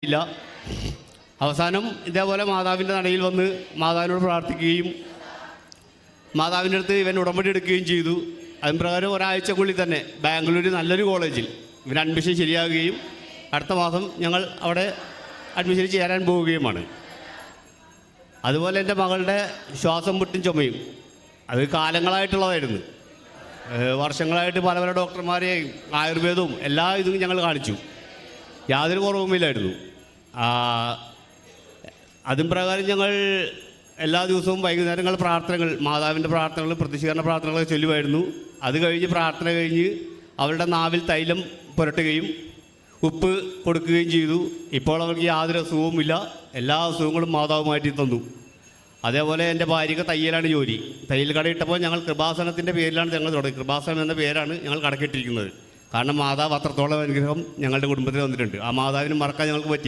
ഇല്ല. അവസാനം ഇതേപോലെ മാതാവിൻ്റെ നടയിൽ വന്ന് മാതാവിനോട് പ്രാർത്ഥിക്കുകയും മാതാവിൻ്റെ അടുത്ത് ഇവൻ ഉടമ്പടി എടുക്കുകയും ചെയ്തു. അതിന് പ്രകാരം ഒരാഴ്ചക്കുള്ളിൽ തന്നെ ബാംഗ്ലൂർ നല്ലൊരു കോളേജിൽ ഇവൻ അഡ്മിഷൻ ശരിയാകുകയും അടുത്ത മാസം ഞങ്ങൾ അവിടെ അഡ്മിഷൻ ചേരാൻ പോവുകയുമാണ്. അതുപോലെ എൻ്റെ മകളുടെ ശ്വാസം മുട്ടും ചുമയും അത് കാലങ്ങളായിട്ടുള്ളതായിരുന്നു. വർഷങ്ങളായിട്ട് പല പല ഡോക്ടർമാരെയും ആയുർവേദവും എല്ലാ ഇതും ഞങ്ങൾ കാണിച്ചു. യാതൊരു കുറവുമില്ലായിരുന്നു. അതും പ്രകാരം ഞങ്ങൾ എല്ലാ ദിവസവും വൈകുന്നേരങ്ങൾ പ്രാർത്ഥനകൾ, മാതാവിൻ്റെ പ്രാർത്ഥനകൾ, പ്രതിഷ്ഠീകരണ പ്രാർത്ഥനകളൊക്കെ ചൊല്ലുമായിരുന്നു. അത് കഴിഞ്ഞ് പ്രാർത്ഥന കഴിഞ്ഞ് അവരുടെ നാവിൽ തൈലം പുരട്ടുകയും ഉപ്പ് കൊടുക്കുകയും ചെയ്തു. ഇപ്പോൾ അവർക്ക് യാതൊരു അസുഖവുമില്ല. എല്ലാ അസുഖങ്ങളും മാതാവ് മാറ്റി തന്നു. അതേപോലെ എൻ്റെ ഭാര്യയ്ക്ക് തയ്യലാണ് ജോലി. തയ്യൽ കടയിട്ടപ്പോൾ ഞങ്ങൾ കൃപാസനത്തിൻ്റെ പേരിലാണ് ഞങ്ങൾ തുടങ്ങി. കൃപാസനം എന്ന പേരാണ് ഞങ്ങൾ കടക്കിട്ടിരിക്കുന്നത്. കാരണം മാതാവ് അത്രത്തോളം അനുഗ്രഹം ഞങ്ങളുടെ കുടുംബത്തിൽ വന്നിട്ടുണ്ട്. ആ മാതാവിന് മറക്കാൻ ഞങ്ങൾക്ക് പറ്റില്ല.